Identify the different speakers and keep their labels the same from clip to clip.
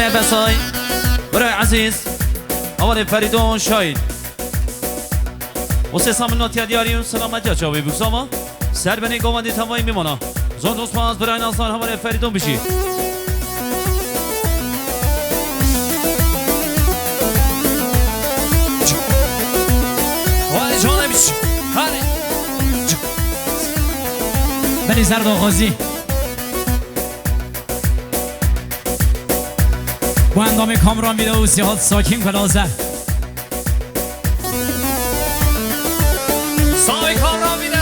Speaker 1: بله بسای برای عزیز اول فریدون شاید و سه سامن دیاری سلامت جا چاوی بگذاما سر بنی گواندی تمایی میمانا زون دوست پاس برای نازدار اول فریدون بشی وای جانه بشی هره
Speaker 2: بنی زرد آغازی با اندام کامران میده و سیحات ساکین کلازه
Speaker 1: سای کامران میده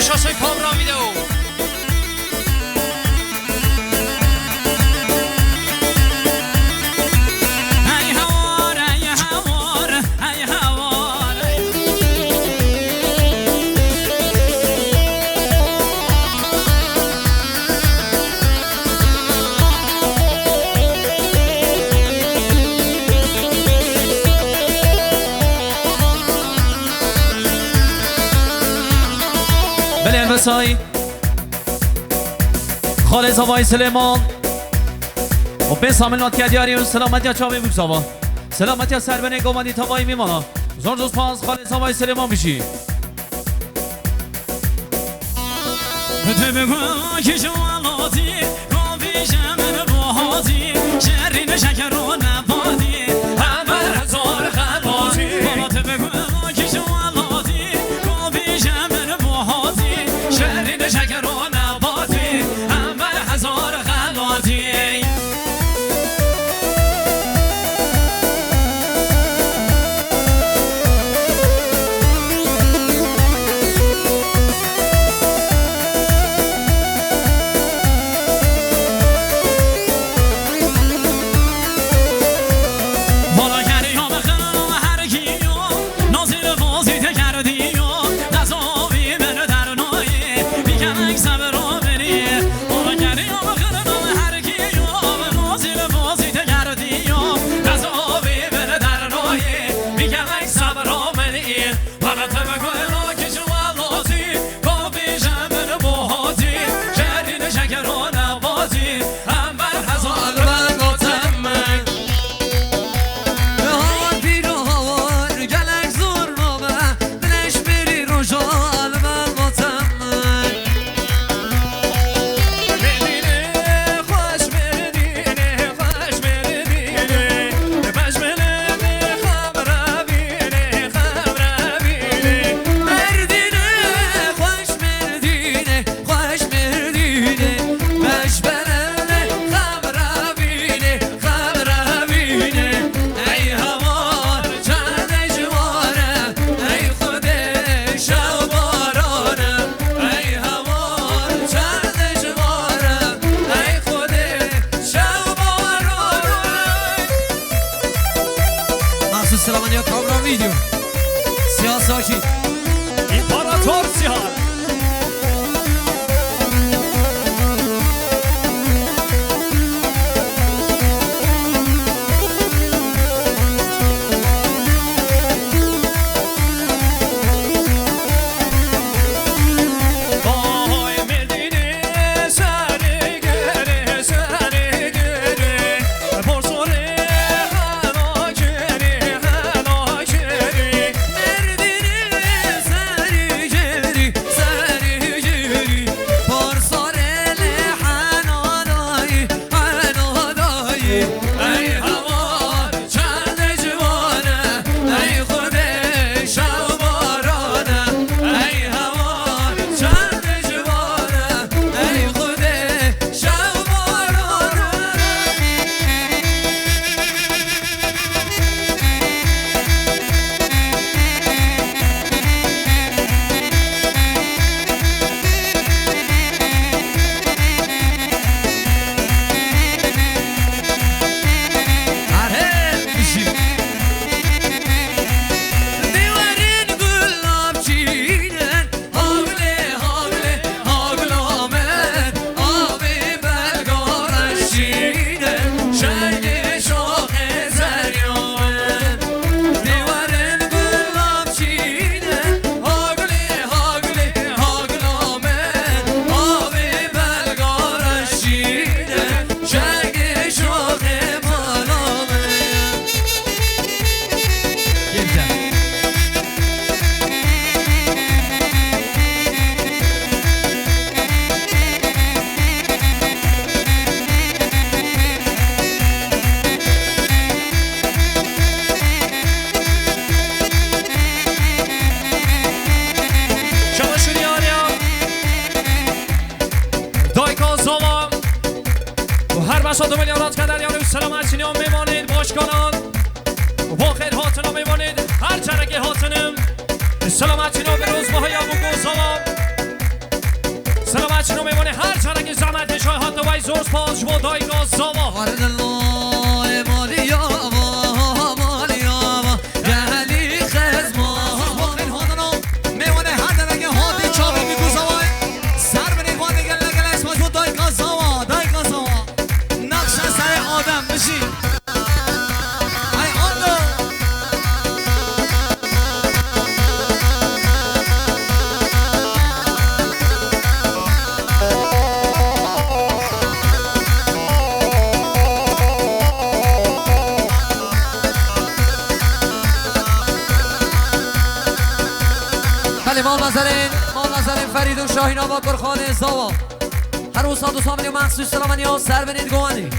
Speaker 1: شاسوی کامران میده بله بسای خالص هوای سلیمان و به سامن نات دیاری و سلامتی چاوی بگذابا سلامتی سر بنه گومندی تمایی میمانا زور دوست پاس خالص هوای سلیمان بشی
Speaker 2: تو بگو که جوالاتی رو بیشم روحاتی شرین شکر رو نبادی همه هزار خلاتی بابا تو بگو که جوالاتی رو بیشم روحاتی شرین شکر رو نبادی همه هزار خلاتی
Speaker 3: Saber
Speaker 2: تراکی امپراتور سیهان
Speaker 1: بساط میلیارد که در یار سلامت چینی هم میمانید باشکانان با خیر هاتنا میمانید هر چرک هاتنم سلامت چینی هم بروز با هیا بگو سلام سلامت چینی هم میمانید هر چرک زحمت شای هات وای زور سپاس با دایگاه ساوا
Speaker 2: وارد الله مالیا مالیا گلی خزما با خیر هاتنا میمانه هر درک هاتی چاوی بگو سوای سر بنی خوانده گل گل اسمش با دایگاه ساوا دایگاه ساوا نقش سر آدم بشی ای آنو بله ما نظرین فرید و شاهین آبا کرخانه زاوا هر روز ساعت و سامنی و مخصوص سلامنی ها سر بنید گوانی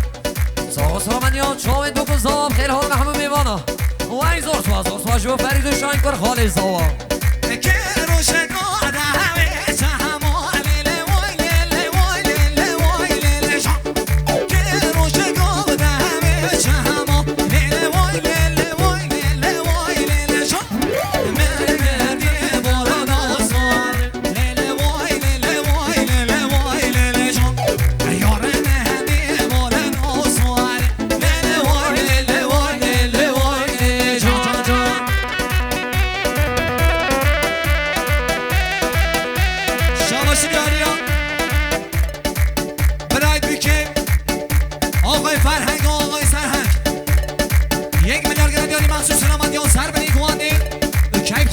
Speaker 2: ساقا سلامنی ها چاوین دو کن زاوا خیلی حال محمد میوانا و این زور سواز و فرید و شاهین کرخانه زاوا که روشگاه دهوه چهما لیله وای لیله وای لیله وای لیله شا که روشگاه دهوه چهما لیله وای لیله وای لیله وای لیله شا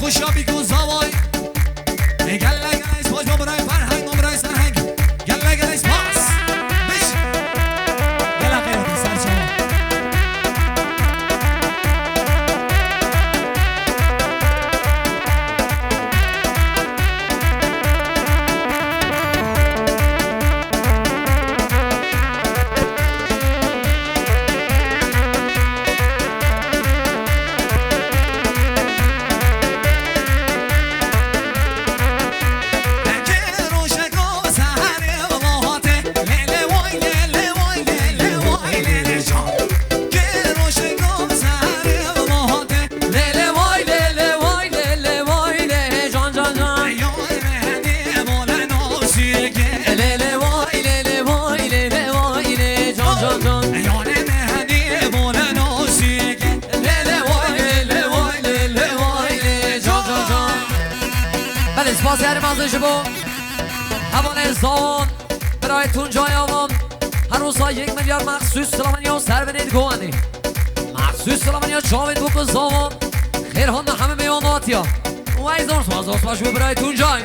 Speaker 2: خوشیابی کن زوای گله گله اسپاج با برای فرهنگ ما برای سرهنگ گله گله اسپاس بش گله غیر سر شما خانه جبو حوال زان برای تون جای آوام هر روزها 1 میلیارد مخصوص سلامانیا سر بنید گوانی مخصوص سلامانیا جاوید بکن زاوام خیر هنده همه میوانات یا و ایزان سوازاس باشو برای تون جای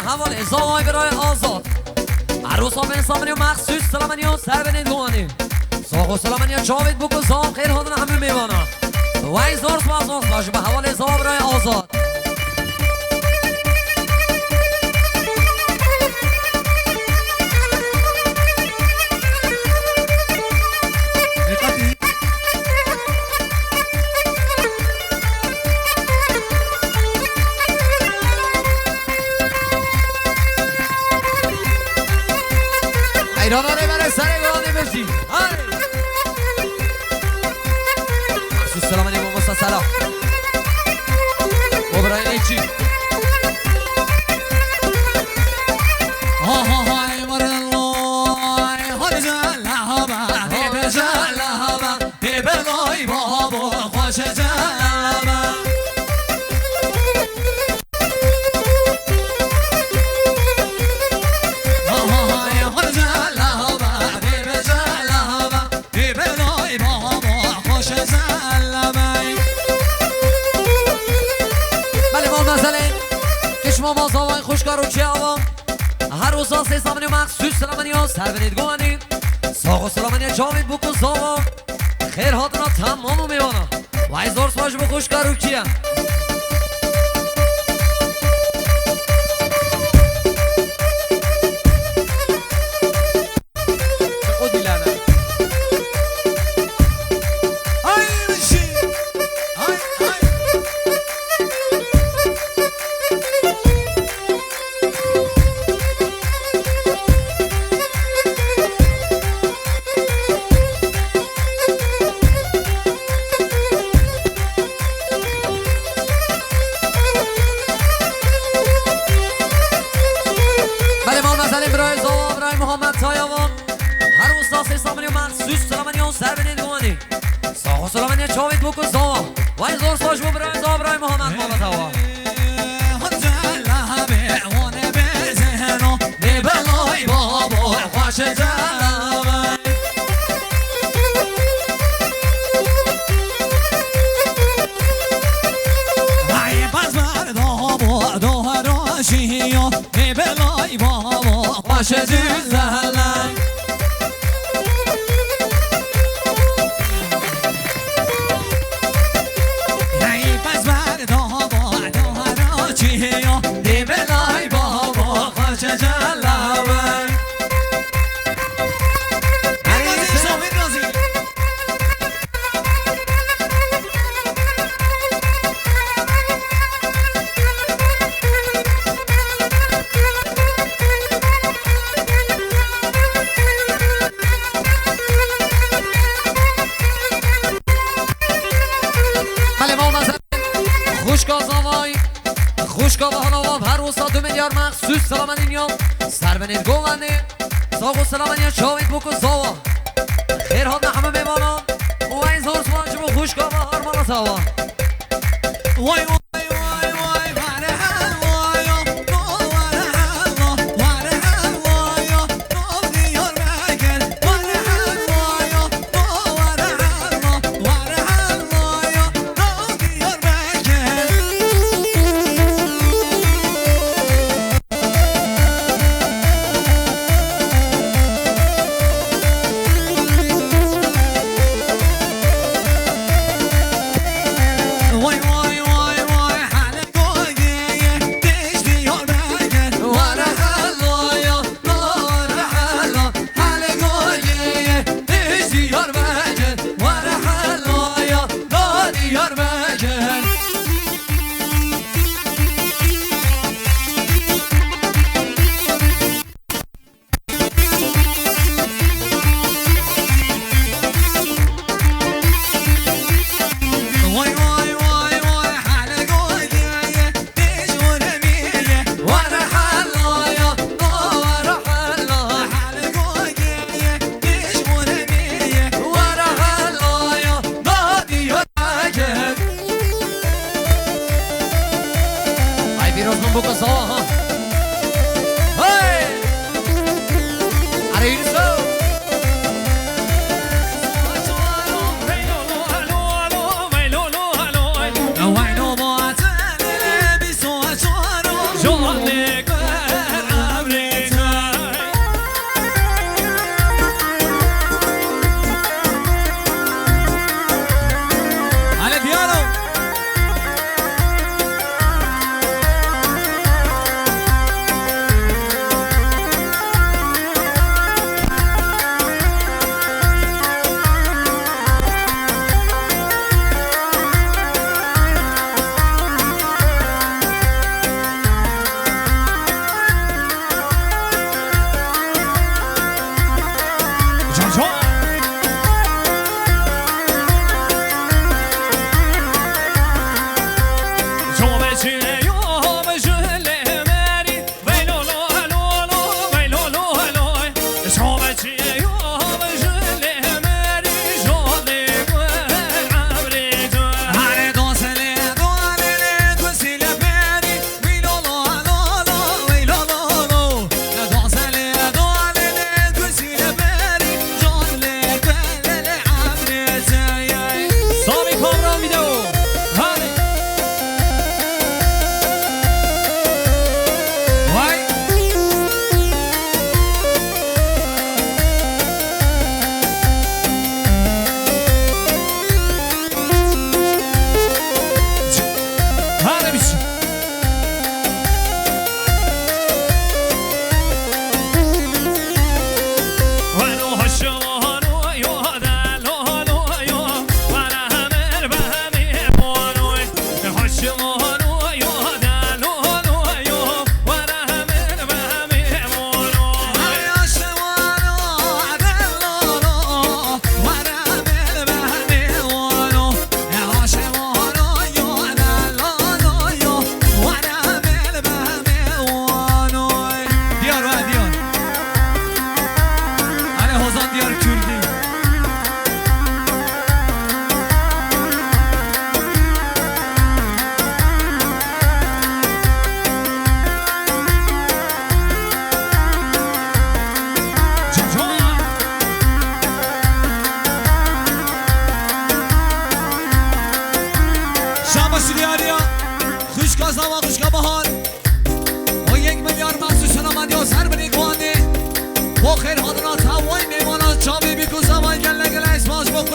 Speaker 2: حوال زای برای آزاد عروس ها به سامنی و مخصوص سلامنی و سر بنید گوانی ساق و سلامنی و جاوید بکن زام خیر هادن همه میوانا و این زارس باشه به حوال زای برای آزاد ایرانانه برای سرگانی بشی مخصوص سلامانی با مصطفی سلام و برای نیچی های مردن های جل ها خوش جلبه ما زاوای خوشگار و چه آوا هر روز سه سامنی و مخصوص سلامانی ها سر بنید گوانی ساق و سلامانی جاوید بکن زاوا خیر هاتنا تمامو میوانا و ایزار سواج با خوشگار و چیه چاوید بکو زاوا وای زور ساش برای زابرای محمد مالا توا بلای بابا خوش جلبه ای پس بردا با دوهراشی بلای بابا خوش جلبه خوشگاه و حالا هر روز 2 میلیارد مخصوص سلامانی نیام سر بنید گوانه ساق و سلامانی شاوید بکن زاوا خیر ها همه میمانم و این زور سوان چمو خوشگاه و هر مالا تاوا وای وای وای وای واره هلوایا واره هلوا واره هلوایا دیار بگل واره هلوایا واره هلوا واره هلوایا دیار بگل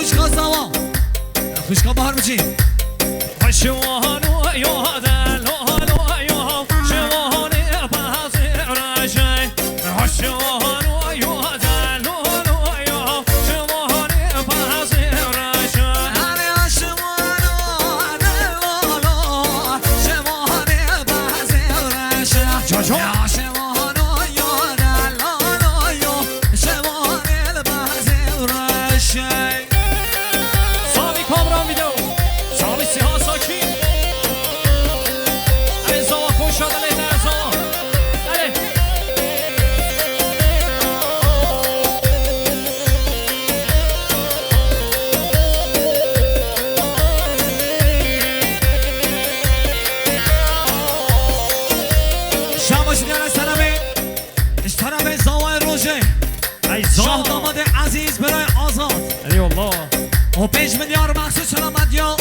Speaker 2: خوش خواستم خوش که بهار بچین
Speaker 1: شوهان و یادن لالو یا شوهان پس رشای شوهان و یادن لالو یا شوهان پس رشای
Speaker 2: همه شوهان و لالو شوهان پس رشای شوهان و یادن لالو یا شوهان پس رشای
Speaker 1: سامی کامران ویدیو سامی سیاه ساکی این زوا خوش شد علیه در زوا علیه
Speaker 2: شاباش میان از طرف زوای روژه
Speaker 1: ای زوا
Speaker 2: شاه داماد عزیز برای آزاد
Speaker 1: ای الله
Speaker 2: و 5 میلیارد مخصوص سلامت یا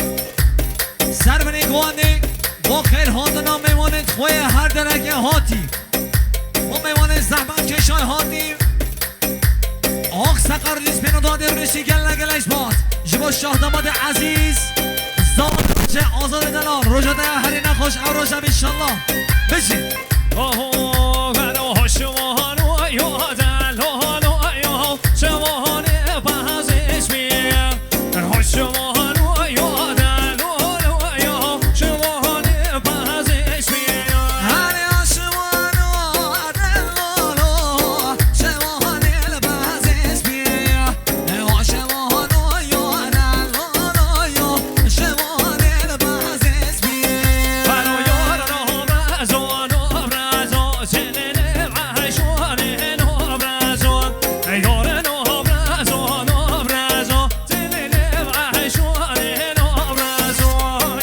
Speaker 2: سر بنی گوانده با خیر هاتنا میماند خوی هر درگه هاتی و میماند زحمت کشای هاتی آخ سقر ریز پینو داده برشی گل نگلش باد جبا شاه داماد عزیز زاد روژه آزاد دلار روژه ده هری نخوش او روژه بیشالله بشین
Speaker 1: آهو گناه شوهان و یادن لالو یا شوهان پس اسمیم شوهان و یادن لالو یا شوهان پس اسمیم
Speaker 2: هری آشوان و دلالو شوهان الباز اسبیا آشوان و یادن لالو یا شوهان الباز اسبیا
Speaker 1: برو یاران برزان برزان سنن عشوان برزان یاران برزان برزان سنن عشوان برزان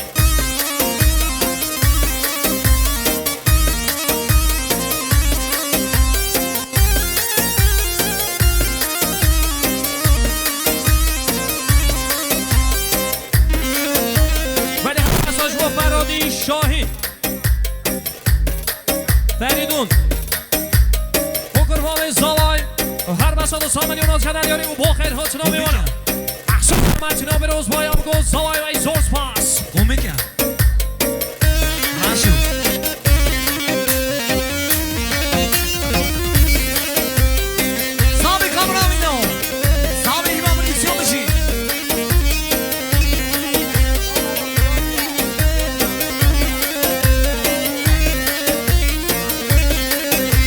Speaker 1: ولی مساج و فرادی شاهین فریدون بکر وام زوای هر مساد و سامن یوناز کنن یاری و با خیر هاتنا میمانم احسان متنا به روز بایم گل زوای و ای زورس پاس
Speaker 2: کومیکم راشو سامی کامران ویدیو سامی ایمان بریسیون بشین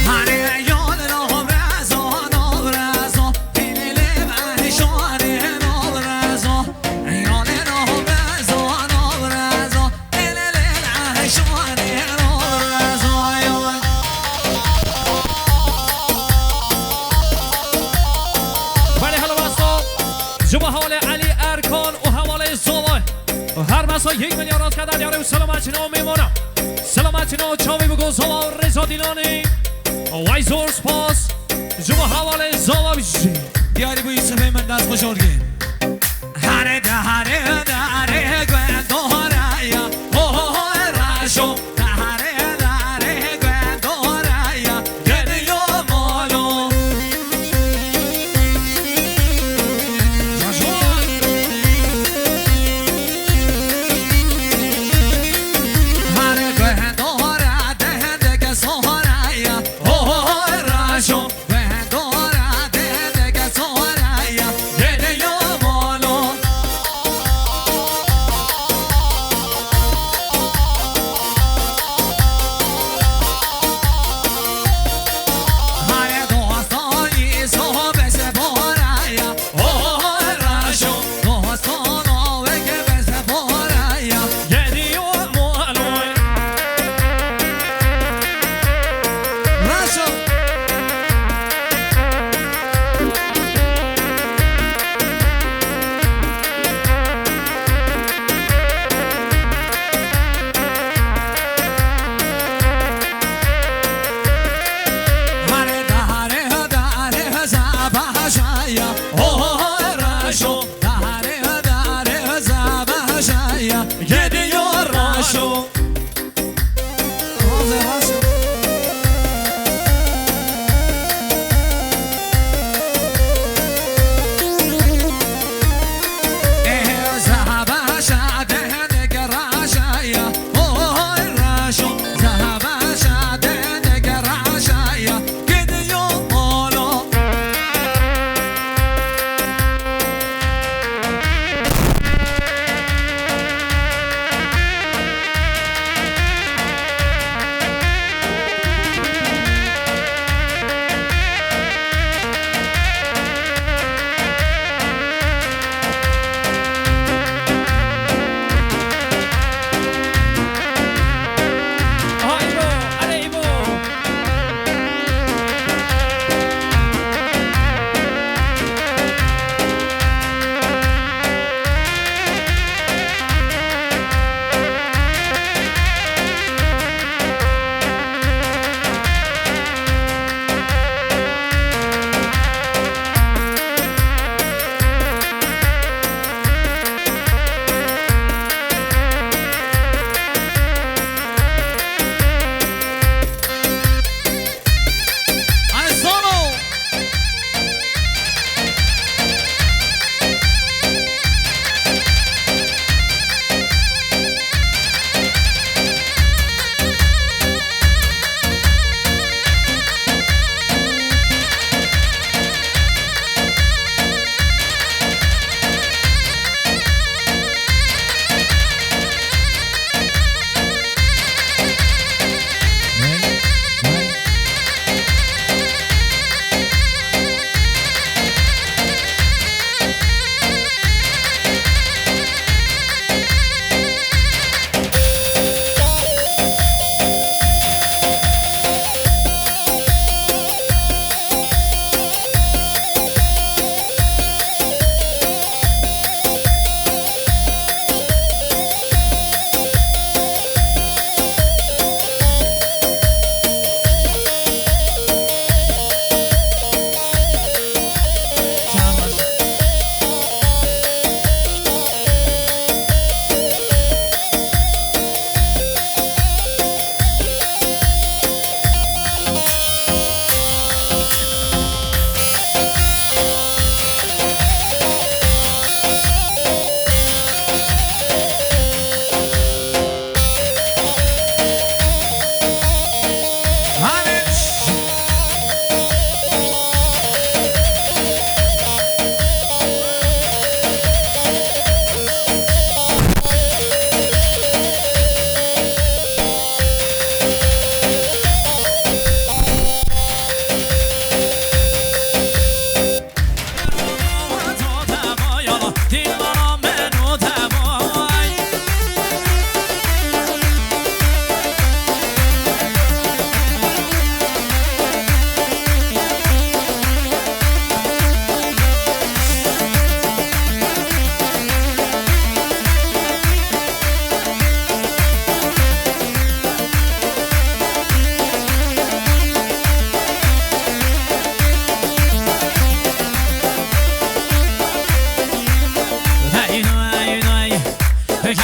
Speaker 2: هره یاد نابرزا نابرزا دل وحشان نابرزا یاد نابرزا نابرزا دل وحشان نابرزا
Speaker 1: ولی حالا بستا جمع حال علی ارکان و حواله زوای هر مسا 1 میلیارد کدن یاری و سلامتی نام میمانم سلامتی نام چاوی بگو زوا و رضا دیلانی و ای زورس پاس جمع حواله زوا بشی
Speaker 2: دیاری بوی سفه من دست بزرگه هره دهره گونداره یا راشو دهره گونداره یا گریو مالو هره گونداره دهنده که سهاره یا راشو گونداره دهنده که سهاره یا گریو مالو هر دوستانی صحبت سپاره یا راشو دوستانو بگه به سپاره یا
Speaker 1: گریو مالوی
Speaker 2: راشو هر دهره زبه شایا راشو دهره زبه شایا گریو راشو راشو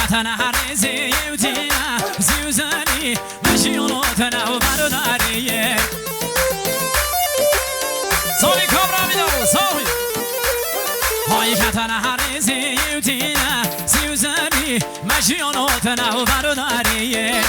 Speaker 1: کتن هریزی یوتینا زیوزنی مشیونوتنا و برادریه سامی کابرا میدو سامی های کتن هریزی یوتینا زیوزنی مشیونوتنا و برادریه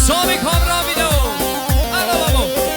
Speaker 1: سامی کامران میدو الا بابا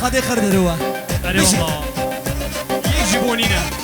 Speaker 2: خدي خرد روا
Speaker 1: اره والله یک جبونینه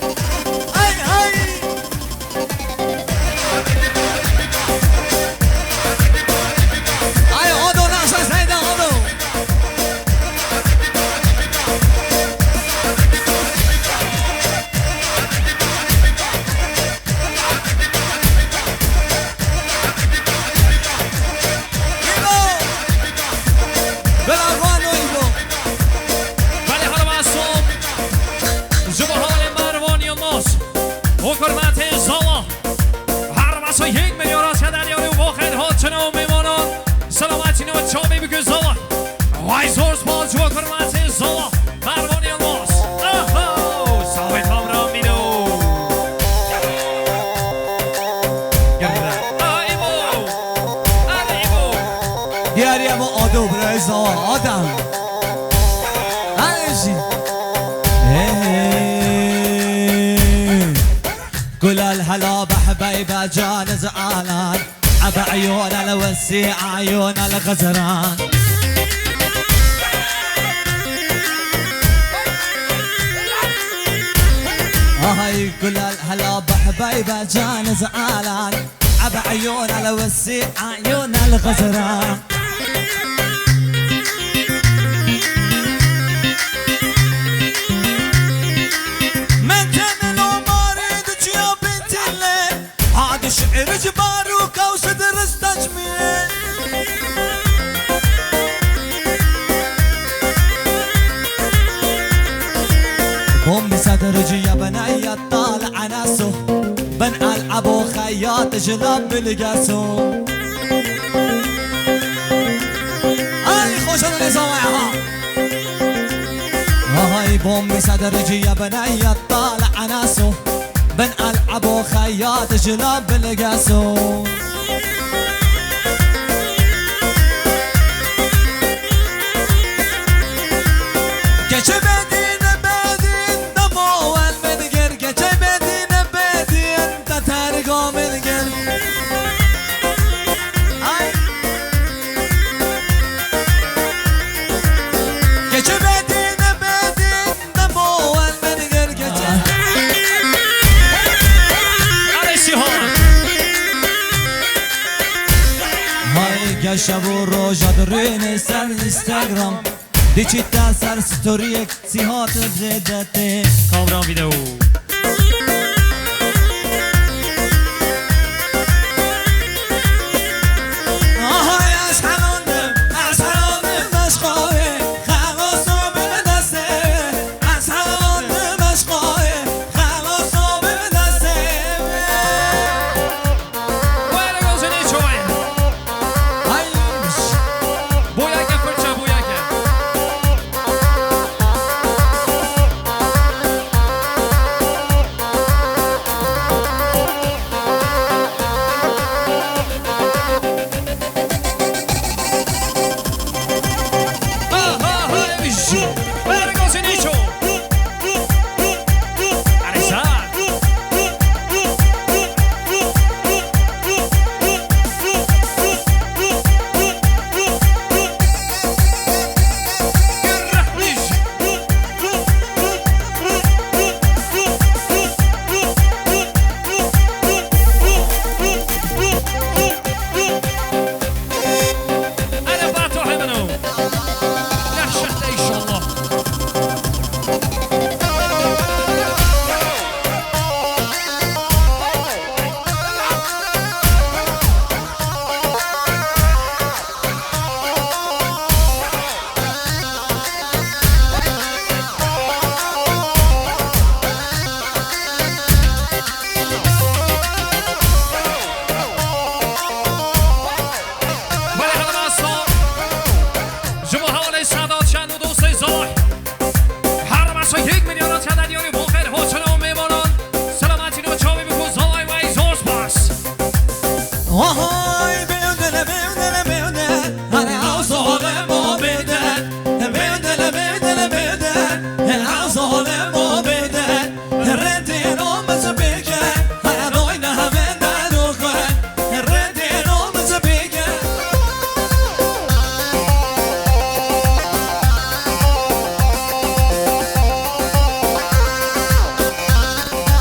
Speaker 2: كل الهلا بحبيبة جان زعلان عبا عيون الوسيع عيون الغزران هاي كل الهلا بحبيبة جان زعلان عبا عيون الوسيع عيون الغزران شعر جباروك وصدر استجميل بوم صدر جي بني طالع ناسو بن العبو خياط جلاب بالقاسو اي خوش النزاوعها هاي بوم صدر جي بني طالع ناسو
Speaker 3: بن العب وخياط جلاب بالقاسون كيش بدين بدين دمو والمدقر كيش بدين بدين تترقو مدقر كيش بدين بدين دمو والمدقر كيش هاي قشب وروجا درين سر انستغرام دیچی تا سر ستوری سیهات بزدته
Speaker 1: کامران ویدیو
Speaker 3: آهای از هموندم مشقای خواستو به دسته از هموندم مشقای خواستو به دسته
Speaker 1: باید گوزنی چوی
Speaker 3: هایش
Speaker 1: بویا که فرچه بویا که
Speaker 3: آهای بیودل هر عوضال ما بیدن بیودل هر عوضال ما بیدن ردین آمز بیکن هر روی نهمه ندو کن ردین آمز بیکن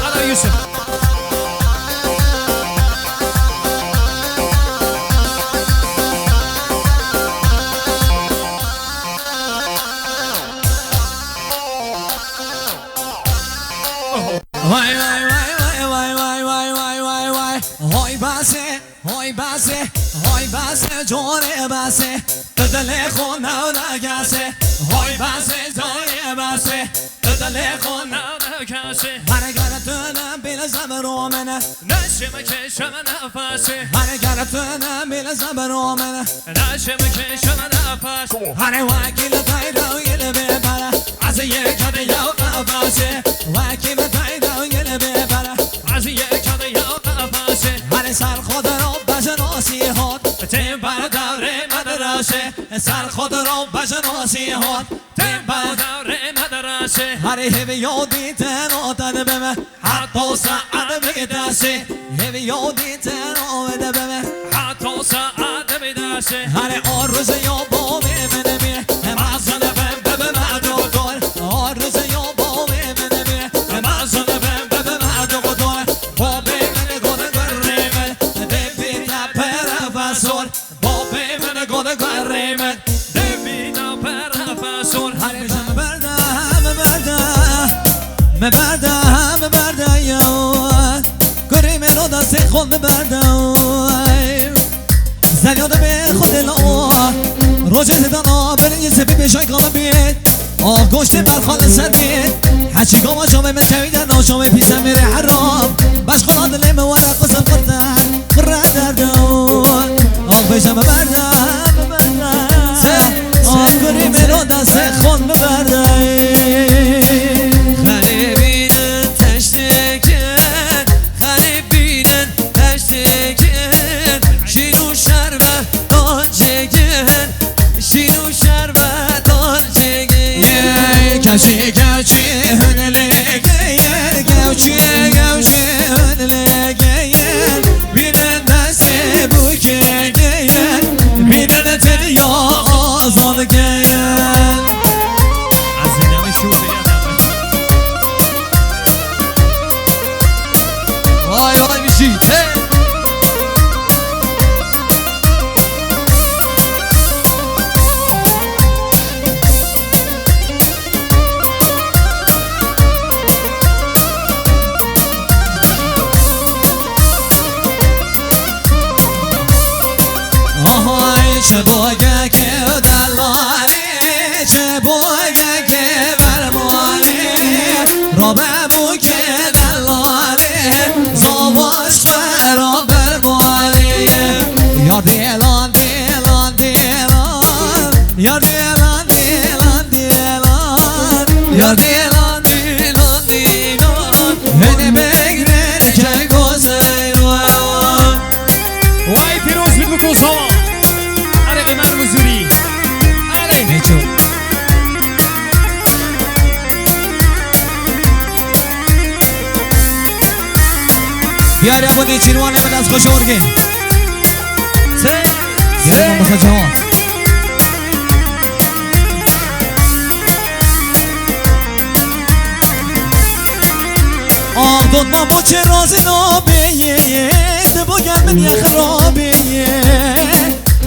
Speaker 1: هلا یوسف
Speaker 3: های بسه جونه بسه دل خون نگسه های بسه جونه بسه دل خون
Speaker 1: نکسی
Speaker 3: هرگرتونم بیل زبرو منه
Speaker 1: نشم کشم نفسی
Speaker 3: هرگرتونم بیل زبرو منه
Speaker 1: نشم کشم نفس
Speaker 3: هر وکیل تایرو یل ببره از یک کده یا قفسه وکیل تایرو یل ببره
Speaker 1: از یک کده یا قفسی
Speaker 3: هر سر خود رو بشناسی هات
Speaker 1: تیم بر دوره مدرسه
Speaker 3: سر خود رو بشناسی هات
Speaker 1: تیم بر دوره مدرسه
Speaker 3: هر هیوی یادی تن آتد بمه حتی ساعت بگدسه هیوی یادی تن آمده بمه
Speaker 1: حتی ساعت بدسه
Speaker 3: هر آرز یا با بمنه میره مزن بم ببه مدو دار آرز یا با بمنه میره مزن بم ببه مدو دار با بمنه گونه گریمن دبینا پرفسور با بمنه گونه گریمن
Speaker 1: دبینا پرفسور
Speaker 3: هر جم برده مبرده یا گریمن رو دست خود برده زنیاده به خود لوا روژه دانا برنی سبی بشای گام بید آب گوشت برخال سر بید هرچی گام شامه من تویدن آشامه پیسم میره حرام باش خدا دلم ورق قسم قرتن قرد دردون آب بشم ببردم آب گریم رو دست خون ببردم غریبین تشتکه دیاری بودی چیروانه من از خوش ارگی دیاری من بخواه جوان آم دود بابا چه رازی نابیه دبا گل من یه خرابیه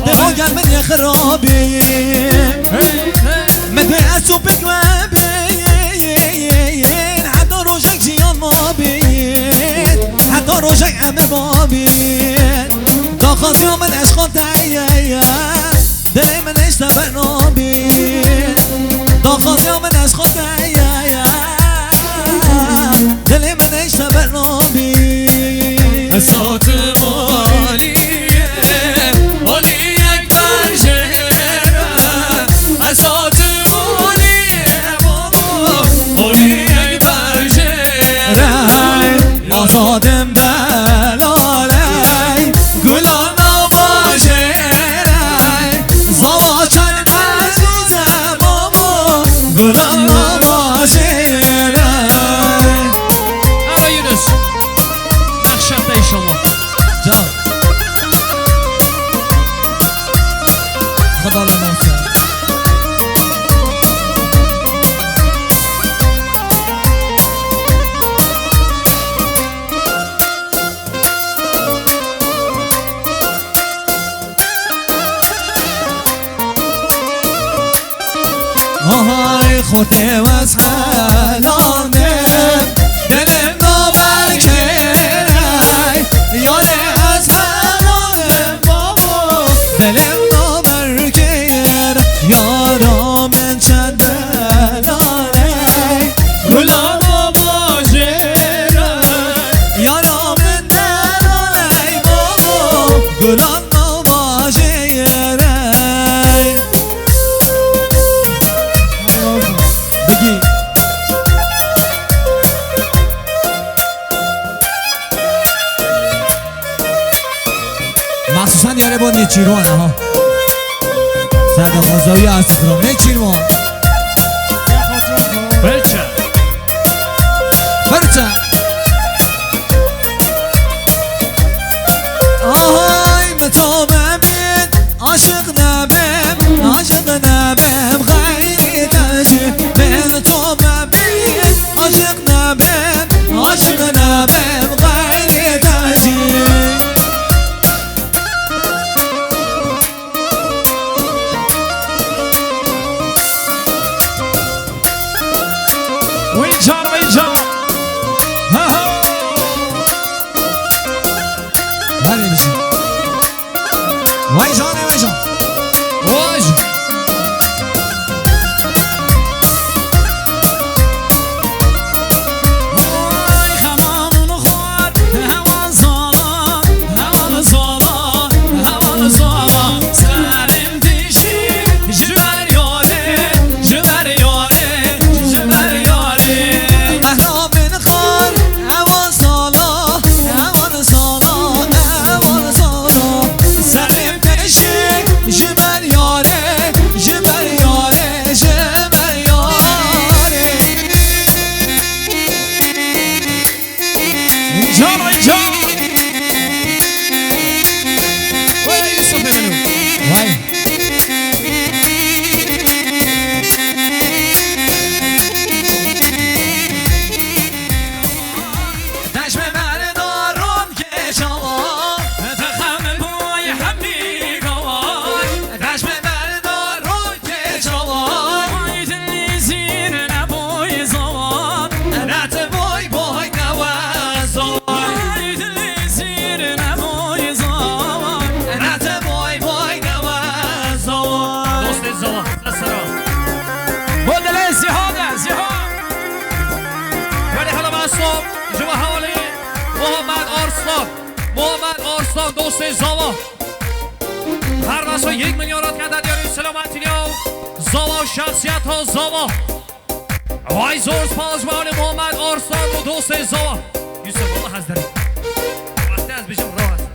Speaker 3: دبا گل من یه خرابیه مده از تو بگوابیه حتی روشک جیان ما بید حتی روشک همه ما بید تا خواست یا من عشقان تایه دل من اشتبه نابید تا خواست یا من عشقان تایه دل من اشتبه نابید
Speaker 1: اسات مالیه مالی اکبر شهره اسات مالیه بابا مالی اکبر شهره
Speaker 3: آزادم بلالی گلان باشه زوا چند عزیزم بابا گلان باشه
Speaker 1: آقا یونس نقشنده شما
Speaker 3: جان خدا لموسه آهای خورده و از حلانم دلم نابرکه یاره از حلانم بابا دلم نابرکه یارا من چند بلانه گلان باشه یارا من بلانه بابا گلان باشه بگی مخصوصا یاره با نیچیروان ها صدق غذایی هستی کنم نیچیروان
Speaker 1: بلچه
Speaker 3: برچه آهای متو ببین عاشق نبیم عاشق نبیم خیلی تجی من تو ببین عاشق نبیم عاشق نبیم خیلی تجی
Speaker 1: وینجان
Speaker 3: هلی بشین وای جانه وای جان وای جان
Speaker 1: وای خمامون خود هوا زالا هوا زالا هوا زالا سرم دیشی جبر یاره جبر یاره جبر یاره
Speaker 3: احنا من خان هوا سالا هوا سالا هوا سالا سرم پیشی جبر یاره جبر یاره جبر یاره
Speaker 1: جان جان وای یوسف ببینم
Speaker 3: وای دشم بردارم که شما
Speaker 1: تخم بوی حمی گوای
Speaker 3: دشم بردارم که شما
Speaker 1: وای دلی زیر نبوی زوان
Speaker 3: رت بای بای نوازم
Speaker 1: وای دلی زیر نبوی زوان
Speaker 3: رت بای بای نوازم
Speaker 1: دوست زوان سلام با دل زیاده زیاد ولی حالا مصوب جوا حوالی محمد آرسلان دوست زوا هر مسا 1 میلیارد کندن یاری سلامتی نیاو زوا شخصیت ها زوا وای زور سپاس مال محمد آرسلان و دوست زوا یوسف والله هست داریم وقتی از بیشم راه هست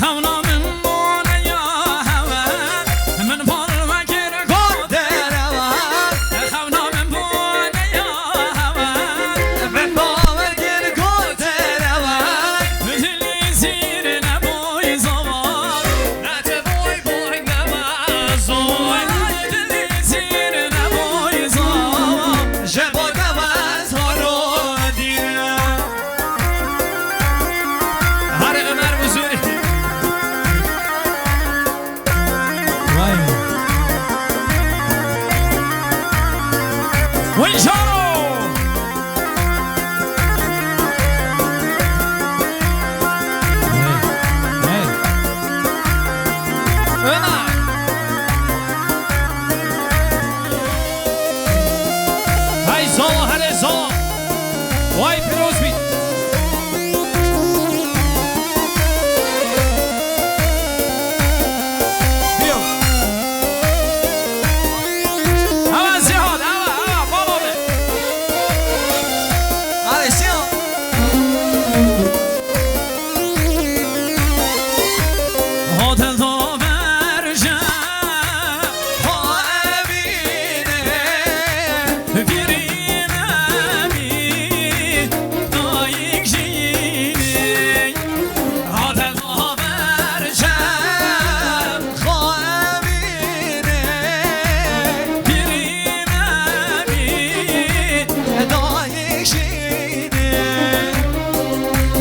Speaker 1: خمنا من مونه یا هوا من فال وکر گل خمنا من مونه یا هوا
Speaker 3: من باور گل گل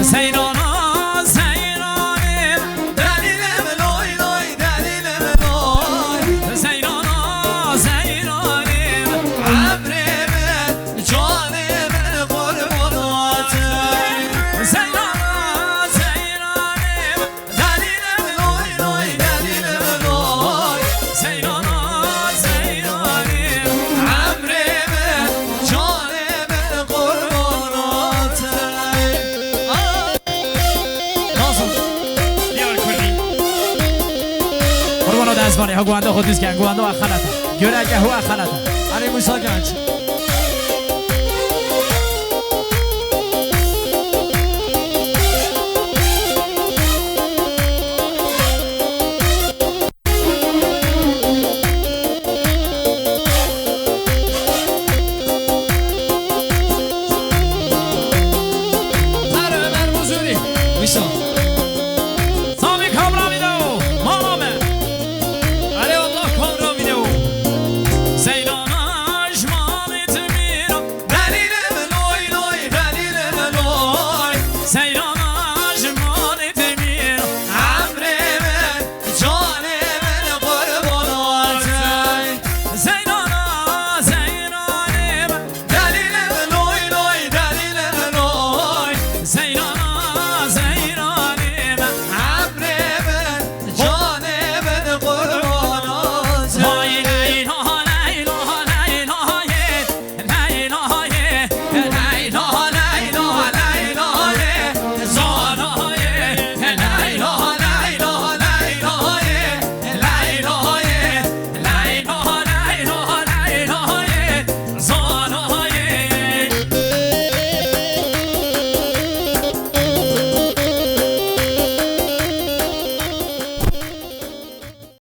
Speaker 1: زینانا زینانیم
Speaker 3: دلیلم لای لای دلیلم لای
Speaker 1: زینانا زینانیم
Speaker 3: عمرم جانم قرباناتم
Speaker 1: زینانا زینانیم
Speaker 3: دلیلم لای لای دلیلم لای
Speaker 1: زینانا زینانیم
Speaker 3: عمرم جانم قرباناتم
Speaker 1: بیار کلی قربانو دزمانی ها گوانده خود دیز کن گوانده و خلطه گرگه هو خلطه
Speaker 2: علی موسی گنج
Speaker 1: هر مرموزونی
Speaker 3: ویسا